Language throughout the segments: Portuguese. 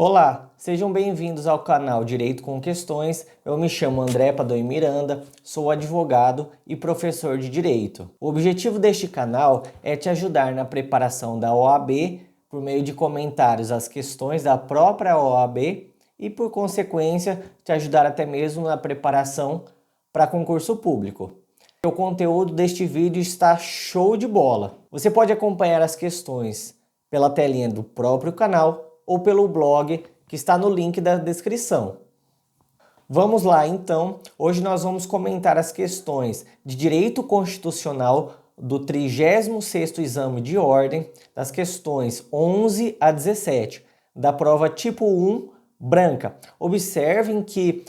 Olá, sejam bem-vindos ao canal Direito com Questões. Eu me chamo André Padoim Miranda, sou advogado e professor de Direito. O objetivo deste canal é te ajudar na preparação da OAB por meio de comentários às questões da própria OAB e, por consequência, te ajudar até mesmo na preparação para concurso público. O conteúdo deste vídeo está show de bola. Você pode acompanhar as questões pela telinha do próprio canal ou pelo blog que está no link da descrição. Vamos lá então, hoje nós vamos comentar as questões de Direito Constitucional do 36º Exame de Ordem, das questões 11 a 17, da prova tipo 1 branca. Observem que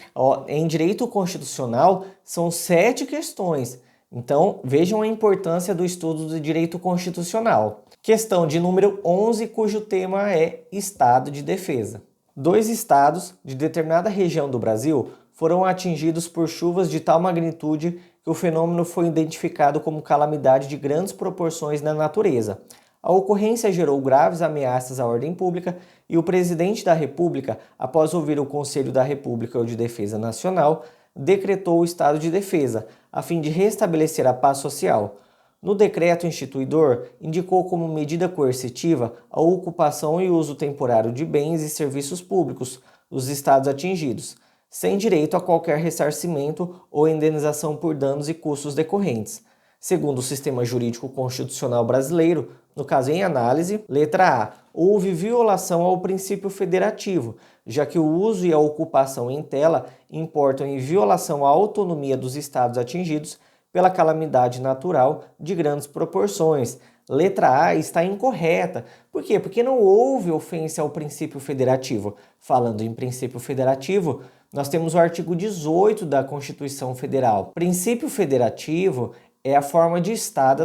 em Direito Constitucional são 7 questões, então vejam a importância do estudo do Direito Constitucional. Questão de número 11, cujo tema é Estado de Defesa. 2 estados de determinada região do Brasil foram atingidos por chuvas de tal magnitude que o fenômeno foi identificado como calamidade de grandes proporções na natureza. A ocorrência gerou graves ameaças à ordem pública e o presidente da República, após ouvir o Conselho da República de Defesa Nacional, decretou o estado de defesa, a fim de restabelecer a paz social. No decreto instituidor, indicou como medida coercitiva a ocupação e uso temporário de bens e serviços públicos dos estados atingidos, sem direito a qualquer ressarcimento ou indenização por danos e custos decorrentes. Segundo o sistema jurídico constitucional brasileiro, no caso em análise, letra A, houve violação ao princípio federativo, já que o uso e a ocupação em tela importam em violação à autonomia dos estados atingidos pela calamidade natural de grandes proporções. Letra A está incorreta. Por quê? Porque não houve ofensa ao princípio federativo. Falando em princípio federativo, nós temos o artigo 18 da Constituição Federal. Princípio federativo é a forma de Estado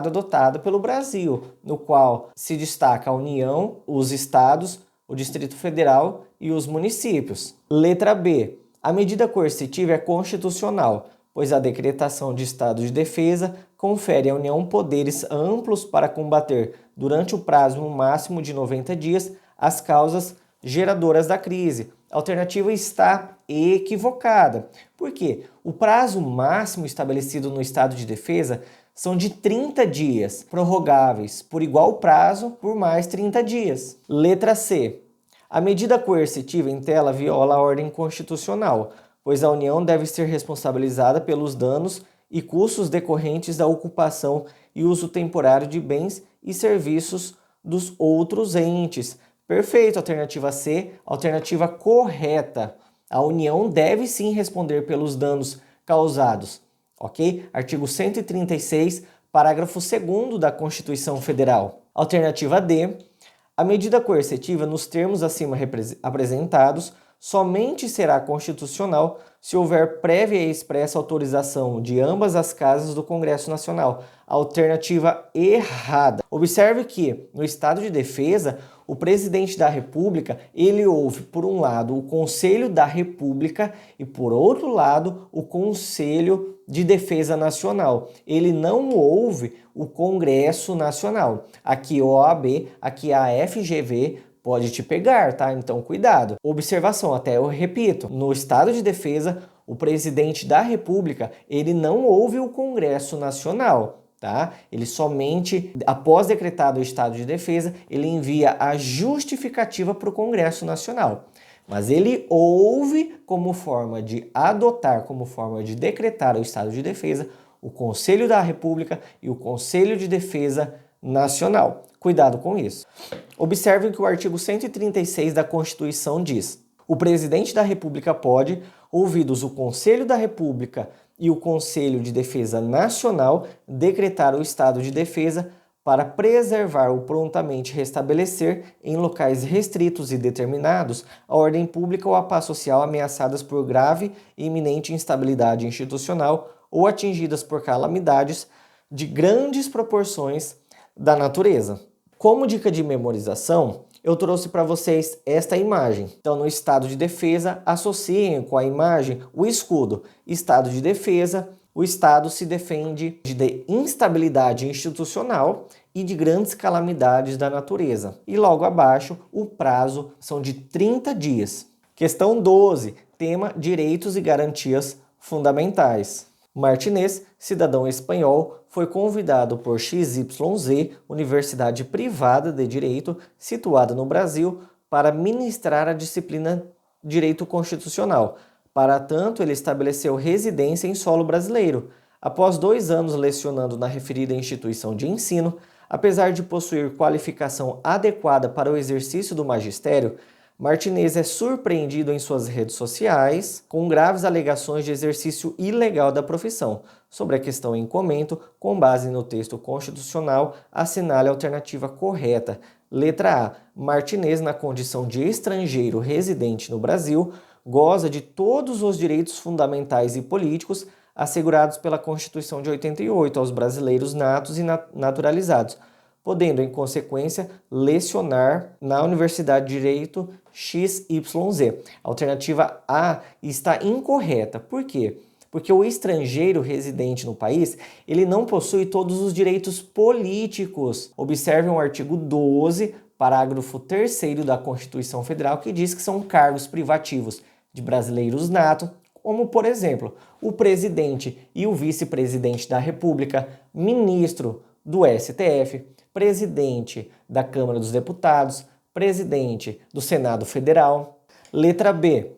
adotada pelo Brasil, no qual se destaca a União, os estados, o Distrito Federal e os municípios. Letra B. A medida coercitiva é constitucional, pois a decretação de estado de defesa confere à União poderes amplos para combater, durante o prazo máximo de 90 dias, as causas geradoras da crise. A alternativa está equivocada. Por quê? O prazo máximo estabelecido no estado de defesa são de 30 dias, prorrogáveis por igual prazo por mais 30 dias. Letra C. A medida coercitiva em tela viola a ordem constitucional, pois a União deve ser responsabilizada pelos danos e custos decorrentes da ocupação e uso temporário de bens e serviços dos outros entes. Perfeito, alternativa C, alternativa correta. A União deve sim responder pelos danos causados, ok? Artigo 136, parágrafo 2º da Constituição Federal. Alternativa D, a medida coercitiva nos termos acima apresentados somente será constitucional se houver prévia e expressa autorização de ambas as casas do Congresso Nacional. Alternativa errada. Observe que, no estado de defesa, o presidente da República, ele ouve, por um lado, o Conselho da República e, por outro lado, o Conselho de Defesa Nacional. Ele não ouve o Congresso Nacional. Aqui a OAB, aqui a FGV, pode te pegar, tá? Então, cuidado. Observação, até eu repito, no estado de defesa, o presidente da República, ele não ouve o Congresso Nacional, tá? Ele somente, após decretado o estado de defesa, ele envia a justificativa para o Congresso Nacional. Mas ele ouve como forma de adotar, como forma de decretar o estado de defesa, o Conselho da República e o Conselho de Defesa Nacional. Cuidado com isso. Observem que o artigo 136 da Constituição diz: o presidente da República pode, ouvidos o Conselho da República e o Conselho de Defesa Nacional, decretar o estado de defesa para preservar ou prontamente restabelecer, em locais restritos e determinados, a ordem pública ou a paz social ameaçadas por grave e iminente instabilidade institucional ou atingidas por calamidades de grandes proporções da natureza. Como dica de memorização, eu trouxe para vocês esta imagem. Então, no estado de defesa, associem com a imagem o escudo. Estado de defesa, o Estado se defende de instabilidade institucional e de grandes calamidades da natureza. E logo abaixo, o prazo são de 30 dias. Questão 12, tema direitos e garantias fundamentais. Martinez, cidadão espanhol, foi convidado por XYZ, universidade privada de direito situada no Brasil, para ministrar a disciplina Direito Constitucional. Para tanto, ele estabeleceu residência em solo brasileiro. Após 2 anos lecionando na referida instituição de ensino, apesar de possuir qualificação adequada para o exercício do magistério, Martinez é surpreendido em suas redes sociais com graves alegações de exercício ilegal da profissão. Sobre a questão em comento, com base no texto constitucional, assinale a alternativa correta. Letra A. Martinez, na condição de estrangeiro residente no Brasil, goza de todos os direitos fundamentais e políticos assegurados pela Constituição de 88 aos brasileiros natos e naturalizados, podendo, em consequência, lecionar na Universidade de Direito XYZ. A alternativa A está incorreta. Por quê? Porque o estrangeiro residente no país, ele não possui todos os direitos políticos. Observe o artigo 12, parágrafo 3º da Constituição Federal, que diz que são cargos privativos de brasileiros natos, como, por exemplo, o presidente e o vice-presidente da República, ministro do STF, presidente da Câmara dos Deputados, presidente do Senado Federal. Letra B.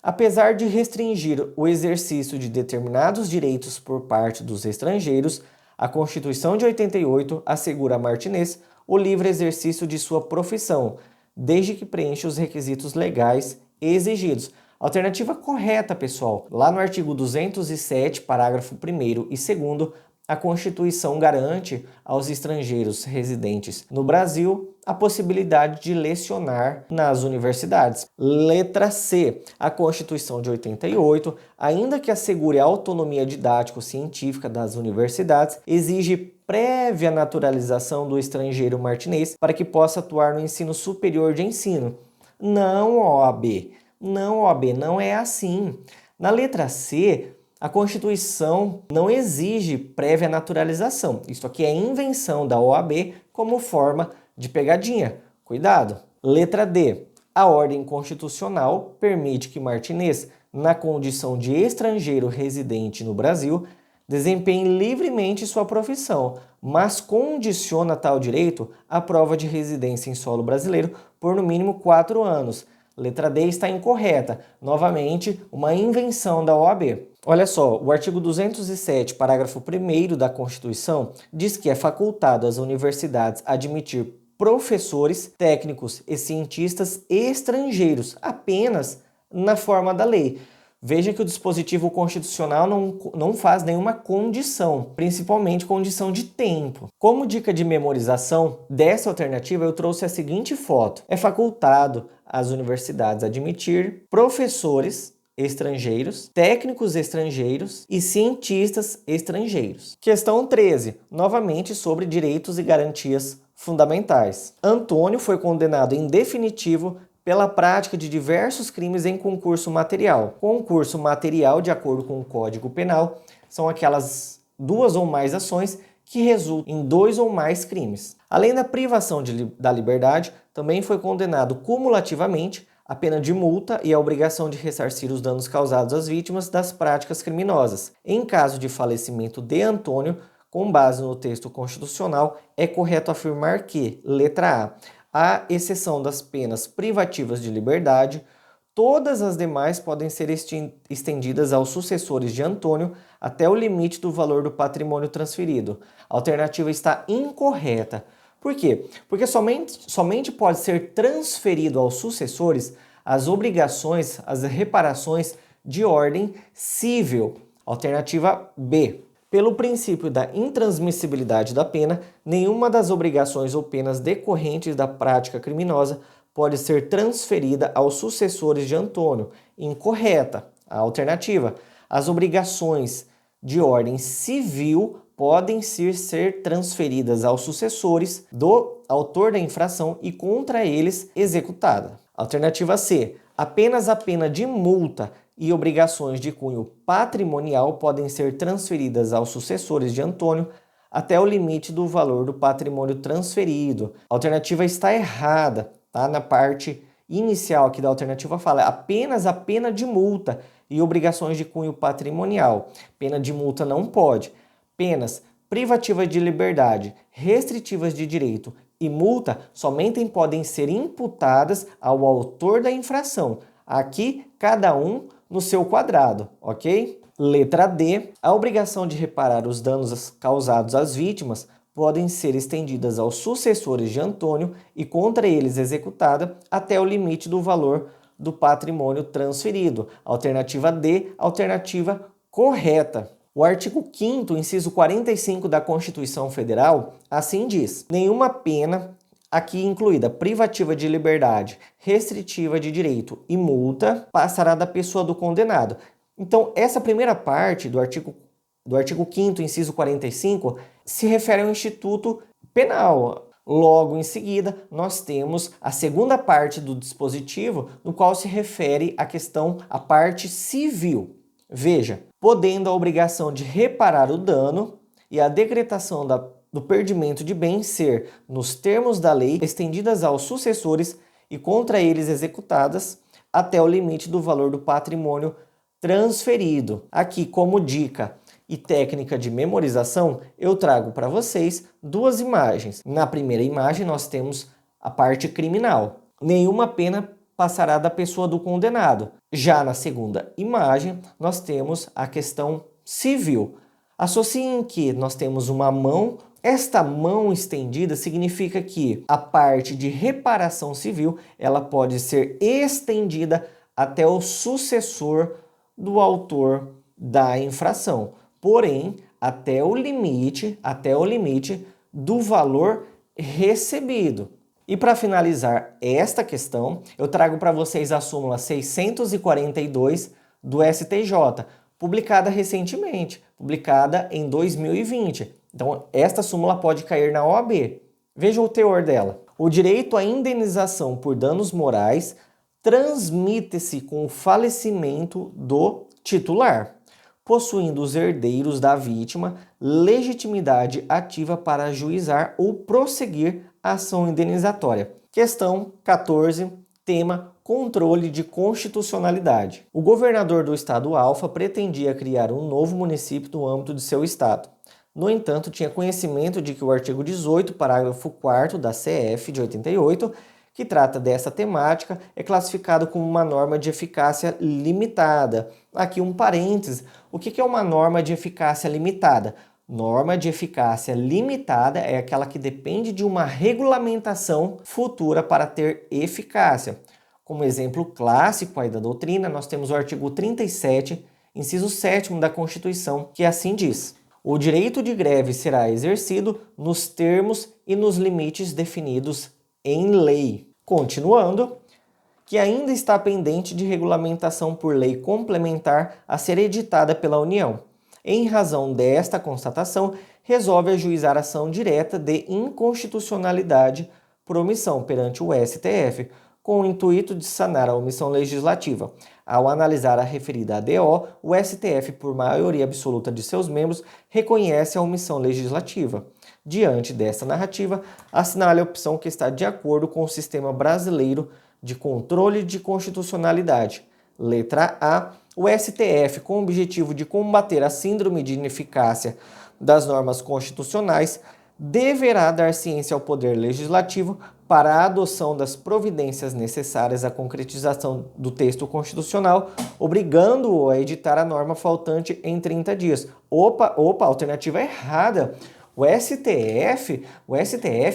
Apesar de restringir o exercício de determinados direitos por parte dos estrangeiros, a Constituição de 88 assegura a Martinez o livre exercício de sua profissão, desde que preencha os requisitos legais exigidos. Alternativa correta, pessoal. Lá no artigo 207, parágrafo 1º e 2º, a Constituição garante aos estrangeiros residentes no Brasil a possibilidade de lecionar nas universidades. Letra C. A Constituição de 88, ainda que assegure a autonomia didático-científica das universidades, exige prévia naturalização do estrangeiro martinês para que possa atuar no ensino superior de ensino. Não, OAB. Não, OAB, não é assim. Na letra C, a Constituição não exige prévia naturalização. Isso aqui é invenção da OAB como forma de pegadinha. Cuidado. Letra D. A ordem constitucional permite que Martinez, na condição de estrangeiro residente no Brasil, desempenhe livremente sua profissão, mas condiciona tal direito à prova de residência em solo brasileiro por no mínimo 4 anos. Letra D está incorreta. Novamente, uma invenção da OAB. Olha só, o artigo 207, parágrafo 1º da Constituição, diz que é facultado às universidades admitir professores, técnicos e cientistas estrangeiros, apenas na forma da lei. Veja que o dispositivo constitucional não faz nenhuma condição, principalmente condição de tempo. Como dica de memorização dessa alternativa, eu trouxe a seguinte foto. É facultado às universidades admitir professores estrangeiros, técnicos estrangeiros e cientistas estrangeiros. Questão 13, novamente sobre direitos e garantias fundamentais. Antônio foi condenado em definitivo pela prática de diversos crimes em concurso material. Concurso material, de acordo com o Código Penal, são aquelas 2 ou mais ações que resultam em 2 ou mais crimes. Além da privação da liberdade, também foi condenado cumulativamente a pena de multa e a obrigação de ressarcir os danos causados às vítimas das práticas criminosas. Em caso de falecimento de Antônio, com base no texto constitucional, é correto afirmar que, letra A, à exceção das penas privativas de liberdade, todas as demais podem ser estendidas aos sucessores de Antônio até o limite do valor do patrimônio transferido. A alternativa está incorreta. Por quê? Porque somente pode ser transferido aos sucessores as obrigações, as reparações de ordem civil. Alternativa B. Pelo princípio da intransmissibilidade da pena, nenhuma das obrigações ou penas decorrentes da prática criminosa pode ser transferida aos sucessores de Antônio. Incorreta. A alternativa. As obrigações de ordem civil podem ser transferidas aos sucessores do autor da infração e contra eles executada. Alternativa C. Apenas a pena de multa e obrigações de cunho patrimonial podem ser transferidas aos sucessores de Antônio até o limite do valor do patrimônio transferido. A alternativa está errada, tá? Na parte inicial aqui da alternativa fala apenas a pena de multa e obrigações de cunho patrimonial. Pena de multa não pode. Penas privativas de liberdade, restritivas de direito e multa somente podem ser imputadas ao autor da infração. Aqui, cada um no seu quadrado, ok? Letra D. A obrigação de reparar os danos causados às vítimas podem ser estendidas aos sucessores de Antônio e contra eles executada até o limite do valor do patrimônio transferido. Alternativa D, alternativa correta. O artigo 5º, inciso 45 da Constituição Federal, assim diz: nenhuma pena, aqui incluída privativa de liberdade, restritiva de direito e multa, passará da pessoa do condenado. Então, essa primeira parte do artigo 5º, inciso 45, se refere ao Instituto Penal. Logo em seguida, nós temos a segunda parte do dispositivo, no qual se refere à parte civil. Veja, podendo a obrigação de reparar o dano e a decretação do perdimento de bem ser, nos termos da lei, estendidas aos sucessores e contra eles executadas até o limite do valor do patrimônio transferido. Aqui, como dica e técnica de memorização, eu trago para vocês duas imagens. Na primeira imagem, nós temos a parte criminal. Nenhuma pena passará da pessoa do condenado. Já na segunda imagem, nós temos a questão civil. Associem que nós temos uma mão. Esta mão estendida significa que a parte de reparação civil ela pode ser estendida até o sucessor do autor da infração, porém até o limite do valor recebido. E para finalizar esta questão, eu trago para vocês a súmula 642 do STJ, publicada recentemente, publicada em 2020. Então, esta súmula pode cair na OAB. Veja o teor dela. O direito à indenização por danos morais transmite-se com o falecimento do titular, possuindo os herdeiros da vítima legitimidade ativa para ajuizar ou prosseguir a ação indenizatória. Questão 14, tema controle de constitucionalidade. O governador do estado Alfa pretendia criar um novo município no âmbito de seu estado. No entanto, tinha conhecimento de que o artigo 18, parágrafo 4º da CF de 88, que trata dessa temática, é classificado como uma norma de eficácia limitada. Aqui um parênteses, o que é uma norma de eficácia limitada? Norma de eficácia limitada é aquela que depende de uma regulamentação futura para ter eficácia. Como exemplo clássico aí da doutrina, nós temos o artigo 37, inciso 7º da Constituição, que assim diz: o direito de greve será exercido nos termos e nos limites definidos em lei. Continuando, que ainda está pendente de regulamentação por lei complementar a ser editada pela União. Em razão desta constatação, resolve ajuizar ação direta de inconstitucionalidade por omissão perante o STF, com o intuito de sanar a omissão legislativa. Ao analisar a referida ADO, o STF, por maioria absoluta de seus membros, reconhece a omissão legislativa. Diante dessa narrativa, assinale a opção que está de acordo com o sistema brasileiro de controle de constitucionalidade. Letra A. O STF, com o objetivo de combater a síndrome de ineficácia das normas constitucionais, deverá dar ciência ao Poder Legislativo para a adoção das providências necessárias à concretização do texto constitucional, obrigando-o a editar a norma faltante em 30 dias. Opa, alternativa errada. O STF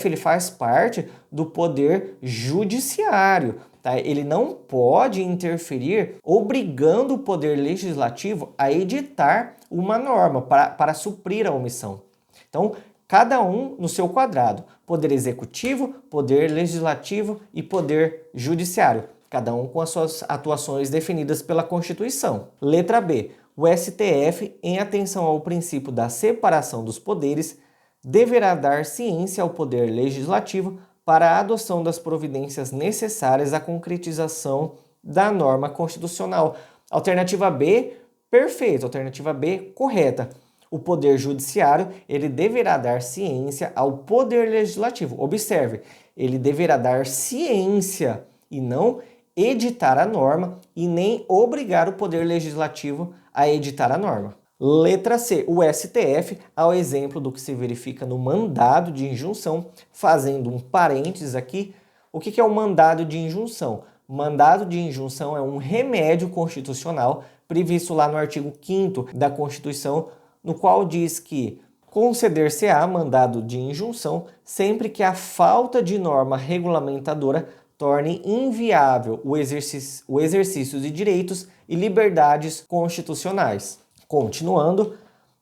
ele faz parte do Poder Judiciário. Tá? Ele não pode interferir obrigando o Poder Legislativo a editar uma norma para suprir a omissão. Então, cada um no seu quadrado. Poder Executivo, Poder Legislativo e Poder Judiciário. Cada um com as suas atuações definidas pela Constituição. Letra B. O STF, em atenção ao princípio da separação dos poderes, deverá dar ciência ao Poder Legislativo para a adoção das providências necessárias à concretização da norma constitucional. Alternativa B, perfeito. Alternativa B, correta. O Poder Judiciário, ele deverá dar ciência ao Poder Legislativo. Observe, ele deverá dar ciência e não editar a norma e nem obrigar o Poder Legislativo a editar a norma. Letra C. O STF, ao exemplo do que se verifica no mandado de injunção, fazendo um parênteses aqui, o que é o mandado de injunção? Mandado de injunção é um remédio constitucional previsto lá no artigo 5º da Constituição, no qual diz que conceder-se-á mandado de injunção sempre que a falta de norma regulamentadora torne inviável o exercício de direitos e liberdades constitucionais. Continuando,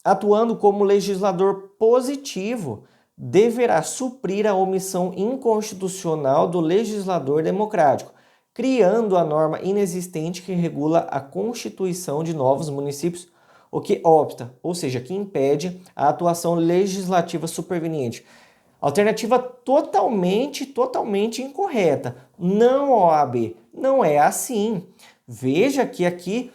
atuando como legislador positivo, deverá suprir a omissão inconstitucional do legislador democrático, criando a norma inexistente que regula a constituição de novos municípios, o que obsta, ou seja, que impede a atuação legislativa superveniente. Alternativa totalmente incorreta. Não, OAB, não é assim. Veja que aqui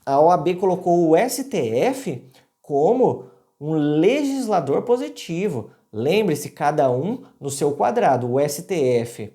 a OAB colocou o STF como um legislador positivo. Lembre-se, cada um no seu quadrado. O STF,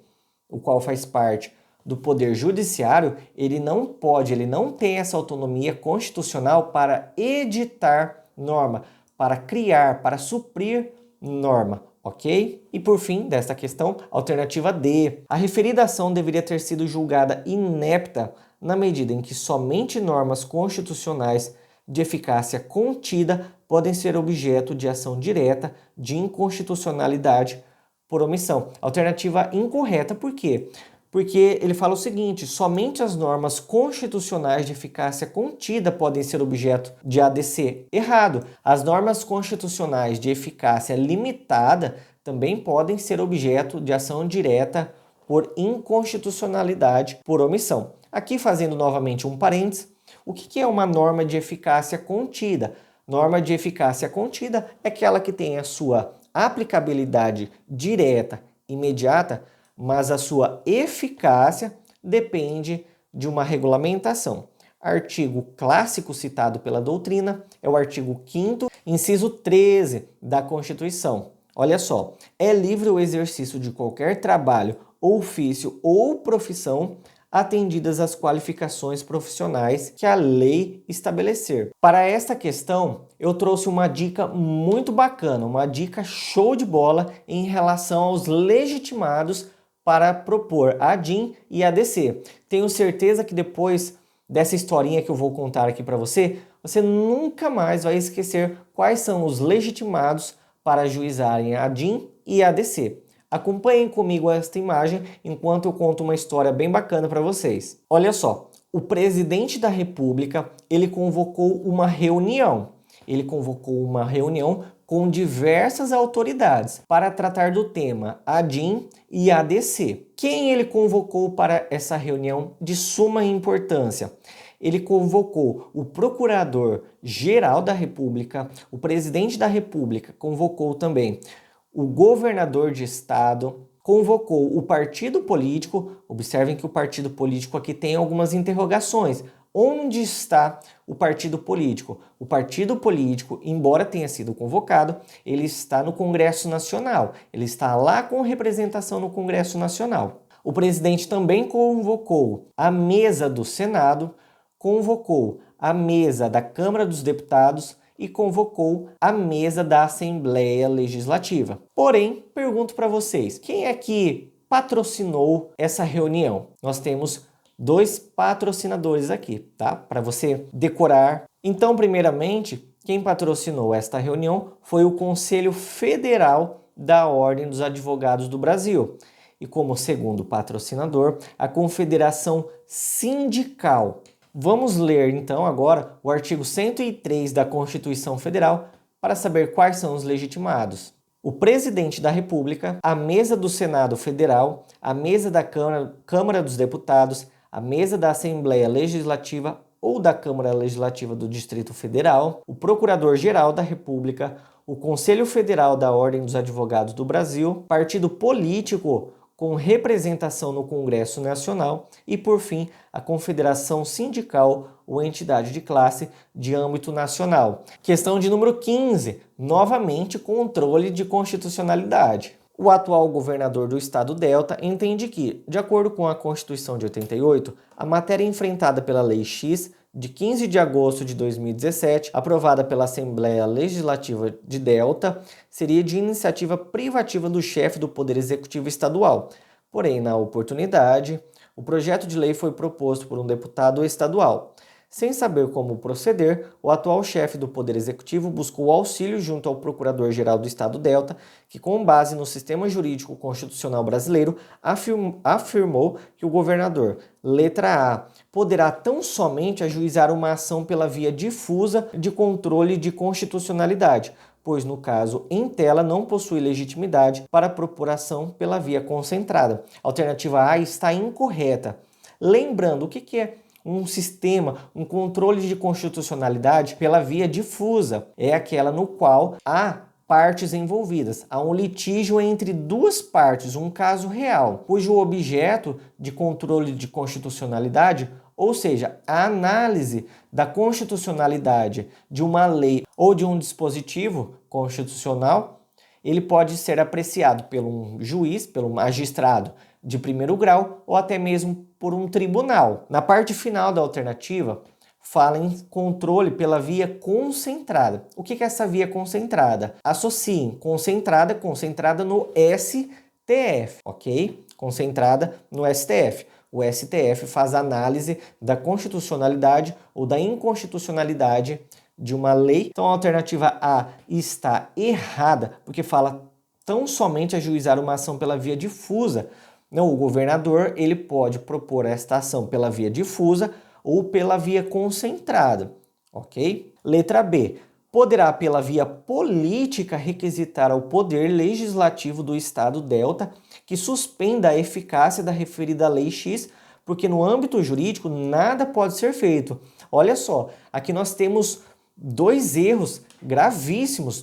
o qual faz parte do Poder Judiciário, ele não tem essa autonomia constitucional para editar norma, para criar, para suprir norma, ok? E por fim, desta questão, alternativa D. A referida ação deveria ter sido julgada inepta na medida em que somente normas constitucionais de eficácia contida podem ser objeto de ação direta de inconstitucionalidade por omissão. Alternativa incorreta, por quê? Porque ele fala o seguinte, somente as normas constitucionais de eficácia contida podem ser objeto de ADC. Errado. As normas constitucionais de eficácia limitada também podem ser objeto de ação direta por inconstitucionalidade por omissão. Aqui, fazendo novamente um parênteses, o que é uma norma de eficácia contida? Norma de eficácia contida é aquela que tem a sua aplicabilidade direta, imediata, mas a sua eficácia depende de uma regulamentação. Artigo clássico citado pela doutrina é o artigo 5º, inciso 13 da Constituição. Olha só, é livre o exercício de qualquer trabalho, ofício ou profissão atendidas as qualificações profissionais que a lei estabelecer. Para esta questão, eu trouxe uma dica muito bacana, uma dica show de bola em relação aos legitimados para propor ADIM e ADC. Tenho certeza que depois dessa historinha que eu vou contar aqui para você, você nunca mais vai esquecer quais são os legitimados para ajuizarem ADIM e ADC. Acompanhem comigo esta imagem enquanto eu conto uma história bem bacana para vocês. Olha só, o presidente da República, ele convocou uma reunião. Ele convocou uma reunião com diversas autoridades para tratar do tema ADIM e ADC. Quem ele convocou para essa reunião de suma importância? Ele convocou o Procurador-Geral da República, o Presidente da República convocou também o governador de estado, convocou o partido político. Observem que o partido político aqui tem algumas interrogações. Onde está o partido político? O partido político, embora tenha sido convocado, ele está no Congresso Nacional. Ele está lá com representação no Congresso Nacional. O presidente também convocou a mesa do Senado, convocou a mesa da Câmara dos Deputados e convocou a mesa da Assembleia Legislativa. Porém, pergunto para vocês, quem é que patrocinou essa reunião? Nós temos 2 patrocinadores aqui, tá? Para você decorar. Então, primeiramente, quem patrocinou esta reunião foi o Conselho Federal da Ordem dos Advogados do Brasil. E como segundo patrocinador, a Confederação Sindical. Vamos ler então agora o artigo 103 da Constituição Federal para saber quais são os legitimados. O Presidente da República, a mesa do Senado Federal, a mesa da Câmara dos Deputados, a mesa da Assembleia Legislativa ou da Câmara Legislativa do Distrito Federal, o Procurador-Geral da República, o Conselho Federal da Ordem dos Advogados do Brasil, partido político com representação no Congresso Nacional e, por fim, a confederação sindical ou entidade de classe de âmbito nacional. Questão de número 15, novamente controle de constitucionalidade. O atual governador do estado Delta entende que, de acordo com a Constituição de 88, a matéria enfrentada pela Lei X de 15 de agosto de 2017, aprovada pela Assembleia Legislativa de Delta, seria de iniciativa privativa do chefe do Poder Executivo Estadual. Porém, na oportunidade, o projeto de lei foi proposto por um deputado estadual. Sem saber como proceder, o atual chefe do Poder Executivo buscou auxílio junto ao Procurador-Geral do Estado Delta, que, com base no sistema jurídico constitucional brasileiro, afirmou que o governador, letra A, poderá tão somente ajuizar uma ação pela via difusa de controle de constitucionalidade, pois, no caso em tela, não possui legitimidade para propor ação pela via concentrada. A alternativa A está incorreta. Lembrando, o que é um sistema, um controle de constitucionalidade pela via difusa? É aquela no qual há partes envolvidas, há um litígio entre duas partes, um caso real, cujo objeto de controle de constitucionalidade, ou seja, a análise da constitucionalidade de uma lei ou de um dispositivo constitucional, ele pode ser apreciado por um juiz, pelo magistrado de primeiro grau ou até mesmo por um tribunal. Na parte final da alternativa, fala em controle pela via concentrada. O que é essa via concentrada? Associem concentrada no STF, ok? Concentrada no STF. O STF faz análise da constitucionalidade ou da inconstitucionalidade de uma lei. Então a alternativa A está errada, porque fala tão somente ajuizar uma ação pela via difusa. Não, o governador ele pode propor esta ação pela via difusa ou pela via concentrada, ok? Letra B. Poderá pela via política requisitar ao Poder Legislativo do Estado Delta que suspenda a eficácia da referida Lei X, porque no âmbito jurídico nada pode ser feito. Olha só, aqui nós temos dois erros gravíssimos.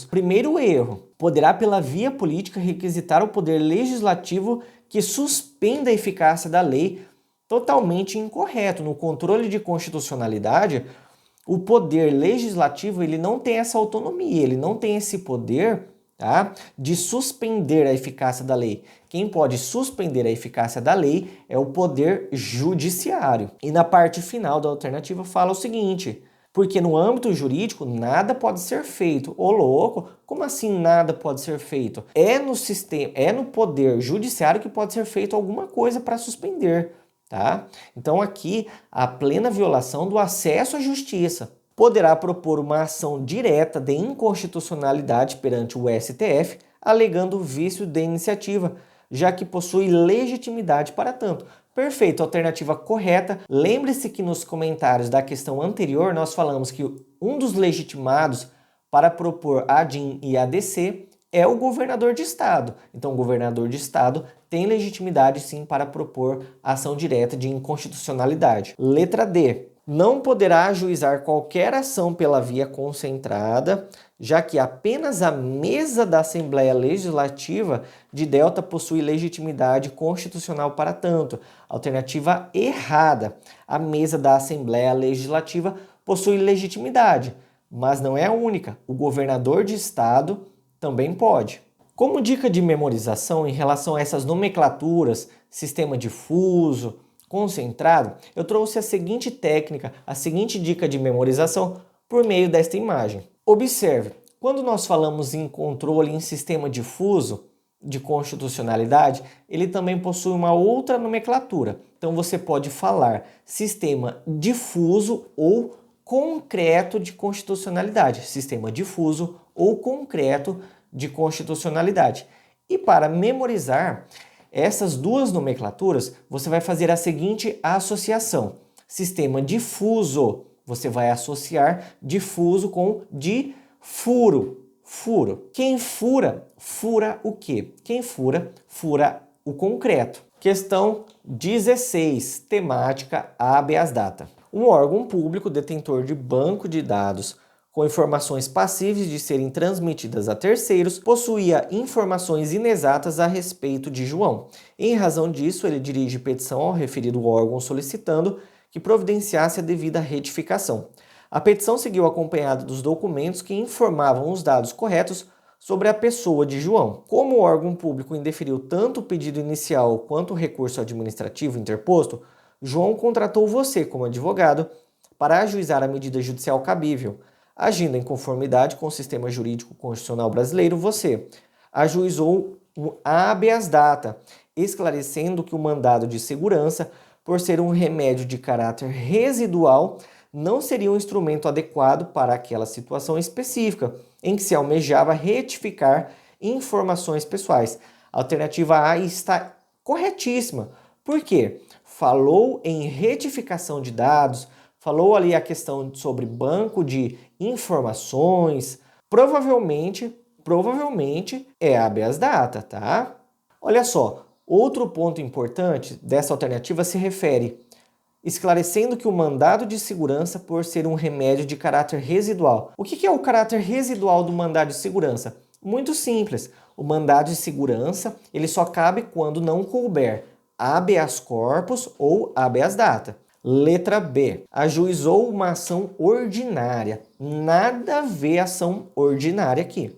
Primeiro erro, poderá pela via política requisitar ao Poder Legislativo que suspenda a eficácia da lei. Totalmente incorreto. No controle de constitucionalidade, o Poder Legislativo ele não tem essa autonomia, ele não tem esse poder, tá, de suspender a eficácia da lei. Quem pode suspender a eficácia da lei é o Poder Judiciário. E na parte final da alternativa fala o seguinte: porque no âmbito jurídico nada pode ser feito. Ô louco, como assim nada pode ser feito? É no Poder Judiciário que pode ser feito alguma coisa para suspender, tá? Então aqui a plena violação do acesso à justiça. Poderá propor uma ação direta de inconstitucionalidade perante o STF, alegando vício de iniciativa, já que possui legitimidade para tanto. Perfeito, alternativa correta. Lembre-se que nos comentários da questão anterior nós falamos que um dos legitimados para propor ADIM e ADC é o governador de estado. Então o governador de estado tem legitimidade sim para propor ação direta de inconstitucionalidade. Letra D. Não poderá ajuizar qualquer ação pela via concentrada, já que apenas a mesa da Assembleia Legislativa de Delta possui legitimidade constitucional para tanto. Alternativa errada. A mesa da Assembleia Legislativa possui legitimidade, mas não é a única. O governador de estado também pode. Como dica de memorização em relação a essas nomenclaturas, sistema difuso, concentrado, eu trouxe a seguinte técnica, a seguinte dica de memorização por meio desta imagem. Observe, quando nós falamos em controle em sistema difuso de constitucionalidade, ele também possui uma outra nomenclatura. Então você pode falar sistema difuso ou concreto de constitucionalidade, sistema difuso ou concreto de constitucionalidade. E para memorizar essas duas nomenclaturas, você vai fazer a seguinte associação. Sistema difuso, você vai associar difuso com difuro. Furo. Quem fura, fura o quê? Quem fura, fura o concreto. Questão 16, temática habeas data. Um órgão público detentor de banco de dados com informações passíveis de serem transmitidas a terceiros, possuía informações inexatas a respeito de João. Em razão disso, ele dirige petição ao referido órgão solicitando que providenciasse a devida retificação. A petição seguiu acompanhada dos documentos que informavam os dados corretos sobre a pessoa de João. Como o órgão público indeferiu tanto o pedido inicial quanto o recurso administrativo interposto, João contratou você como advogado para ajuizar a medida judicial cabível. Agindo em conformidade com o sistema jurídico constitucional brasileiro, você ajuizou um habeas data, esclarecendo que o mandado de segurança, por ser um remédio de caráter residual, não seria um instrumento adequado para aquela situação específica, em que se almejava retificar informações pessoais. A alternativa A está corretíssima. Por quê? Falou em retificação de dados, falou ali a questão sobre banco de informações, provavelmente é habeas data, tá? Olha só, outro ponto importante dessa alternativa se refere esclarecendo que o mandado de segurança por ser um remédio de caráter residual. O que é o caráter residual do mandado de segurança? Muito simples. O mandado de segurança ele só cabe quando não couber habeas corpus ou habeas data. Letra B. Ajuizou uma ação ordinária. Nada a ver ação ordinária aqui.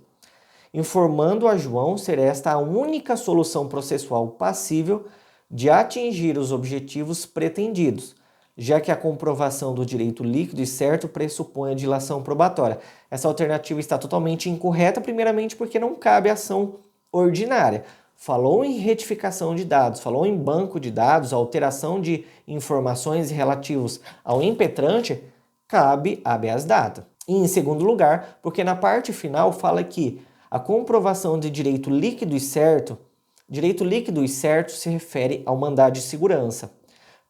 Informando a João ser esta a única solução processual passível de atingir os objetivos pretendidos, já que a comprovação do direito líquido e certo pressupõe a dilação probatória. Essa alternativa está totalmente incorreta, primeiramente porque não cabe ação ordinária. Falou em retificação de dados, falou em banco de dados, alteração de informações relativos ao impetrante, cabe habeas data. E em segundo lugar, porque na parte final fala que a comprovação de direito líquido e certo se refere ao mandado de segurança.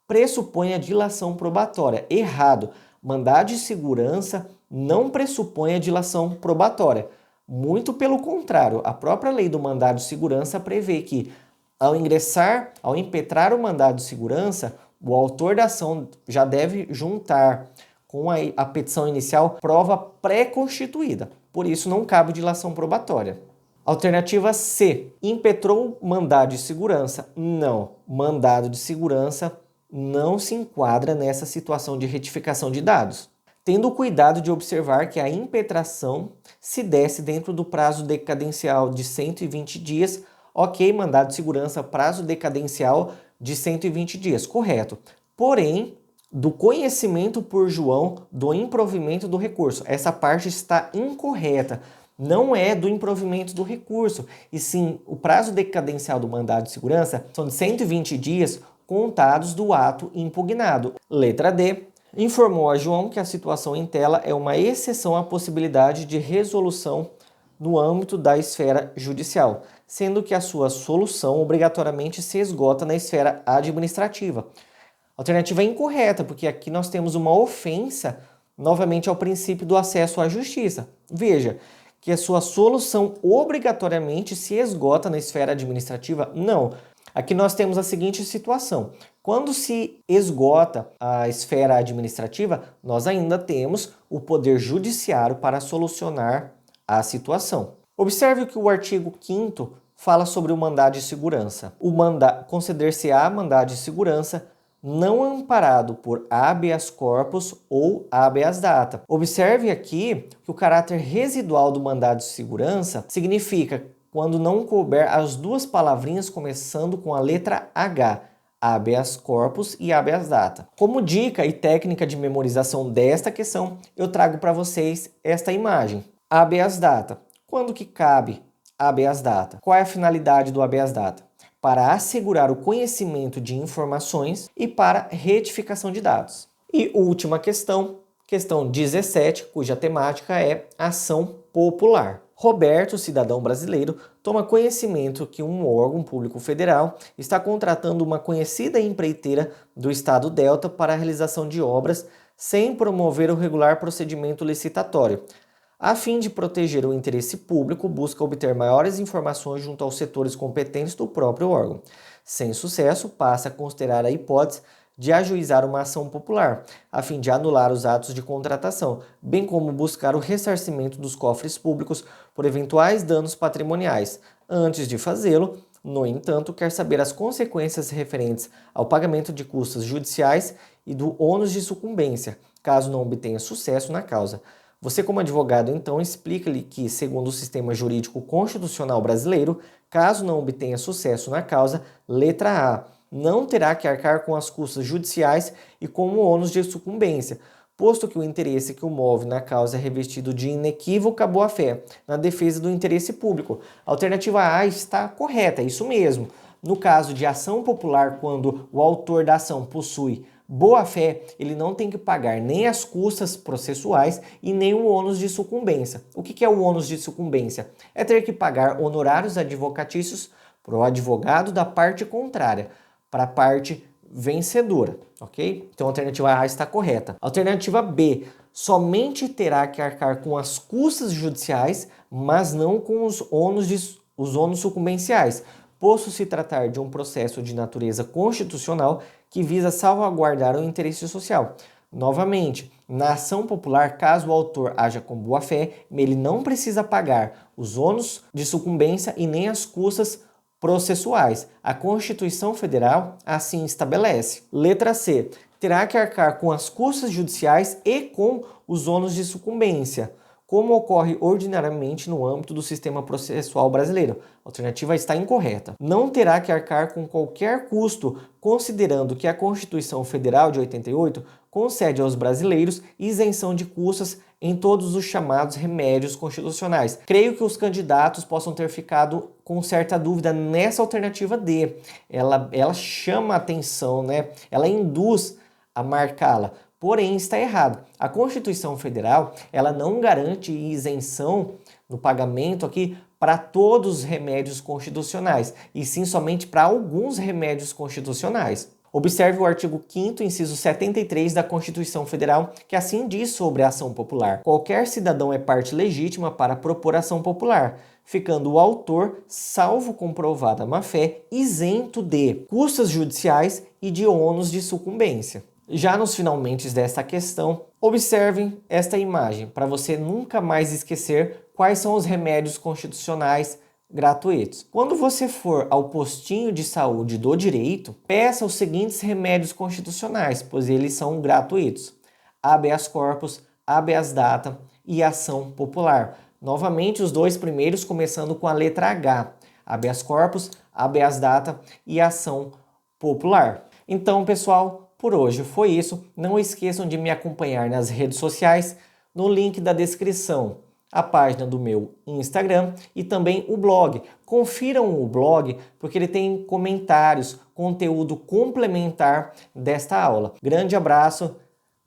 Pressupõe a dilação probatória. Errado. Mandado de segurança não pressupõe a dilação probatória. Muito pelo contrário, a própria lei do mandado de segurança prevê que, ao impetrar o mandado de segurança, o autor da ação já deve juntar com a petição inicial prova pré-constituída. Por isso, não cabe dilação probatória. Alternativa C. Impetrou mandado de segurança? Não. Mandado de segurança não se enquadra nessa situação de retificação de dados. Tendo cuidado de observar que a impetração se desse dentro do prazo decadencial de 120 dias. Ok, mandado de segurança, prazo decadencial de 120 dias. Correto. Porém, do conhecimento por João do improvimento do recurso. Essa parte está incorreta. Não é do improvimento do recurso, e sim o prazo decadencial do mandado de segurança são de 120 dias contados do ato impugnado. Letra D. Informou a João que a situação em tela é uma exceção à possibilidade de resolução no âmbito da esfera judicial, sendo que a sua solução obrigatoriamente se esgota na esfera administrativa. A alternativa é incorreta, porque aqui nós temos uma ofensa, novamente, ao princípio do acesso à justiça. Veja, que a sua solução obrigatoriamente se esgota na esfera administrativa? Não. Aqui nós temos a seguinte situação. Quando se esgota a esfera administrativa, nós ainda temos o poder judiciário para solucionar a situação. Observe que o artigo 5º fala sobre o mandado de segurança. Conceder-se-á mandado de segurança não amparado por habeas corpus ou habeas data. Observe aqui que o caráter residual do mandado de segurança significa quando não couber as duas palavrinhas começando com a letra H, habeas corpus e habeas data. Como dica e técnica de memorização desta questão, eu trago para vocês esta imagem. Habeas data. Quando que cabe habeas data? Qual é a finalidade do habeas data? Para assegurar o conhecimento de informações e para retificação de dados. E última questão 17, cuja temática é ação popular. Roberto, cidadão brasileiro, toma conhecimento que um órgão público federal está contratando uma conhecida empreiteira do estado Delta para a realização de obras sem promover o regular procedimento licitatório. A fim de proteger o interesse público, busca obter maiores informações junto aos setores competentes do próprio órgão. Sem sucesso, passa a considerar a hipótese de ajuizar uma ação popular, a fim de anular os atos de contratação, bem como buscar o ressarcimento dos cofres públicos por eventuais danos patrimoniais. Antes de fazê-lo, no entanto, quer saber as consequências referentes ao pagamento de custas judiciais e do ônus de sucumbência, caso não obtenha sucesso na causa. Você, como advogado, então, explica-lhe que, segundo o sistema jurídico constitucional brasileiro, caso não obtenha sucesso na causa, letra A, não terá que arcar com as custas judiciais e com o ônus de sucumbência, posto que o interesse que o move na causa é revestido de inequívoca boa-fé na defesa do interesse público. A alternativa A está correta, é isso mesmo. No caso de ação popular, quando o autor da ação possui boa-fé, ele não tem que pagar nem as custas processuais e nem o ônus de sucumbência. O que é o ônus de sucumbência? É ter que pagar honorários advocatícios para o advogado da parte contrária, para a parte vencedora, ok? Então a alternativa A está correta. Alternativa B, somente terá que arcar com as custas judiciais, mas não com os ônus sucumbenciais, posto se tratar de um processo de natureza constitucional que visa salvaguardar o interesse social. Novamente, na ação popular, caso o autor haja com boa-fé, ele não precisa pagar os ônus de sucumbência e nem as custas processuais. A Constituição Federal assim estabelece. Letra C. Terá que arcar com as custas judiciais e com os ônus de sucumbência, como ocorre ordinariamente no âmbito do sistema processual brasileiro. A alternativa está incorreta. Não terá que arcar com qualquer custo, considerando que a Constituição Federal de 88 concede aos brasileiros isenção de custas em todos os chamados remédios constitucionais. Creio que os candidatos possam ter ficado com certa dúvida nessa alternativa D. Ela chama a atenção, né? Ela induz a marcá-la. Porém, está errado. A Constituição Federal, ela não garante isenção no pagamento aqui para todos os remédios constitucionais, e sim somente para alguns remédios constitucionais. Observe o artigo 5º, inciso 73 da Constituição Federal, que assim diz sobre a ação popular. Qualquer cidadão é parte legítima para propor ação popular, ficando o autor, salvo comprovada má-fé, isento de custas judiciais e de ônus de sucumbência. Já nos finalmente desta questão, observem esta imagem para você nunca mais esquecer quais são os remédios constitucionais gratuitos. Quando você for ao postinho de saúde do direito, peça os seguintes remédios constitucionais, pois eles são gratuitos: habeas corpus, habeas data e ação popular. Novamente, os dois primeiros começando com a letra H: habeas corpus, habeas data e ação popular. Então, pessoal, por hoje foi isso. Não esqueçam de me acompanhar nas redes sociais, no link da descrição, a página do meu Instagram e também o blog. Confiram o blog porque ele tem comentários, conteúdo complementar desta aula. Grande abraço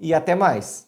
e até mais!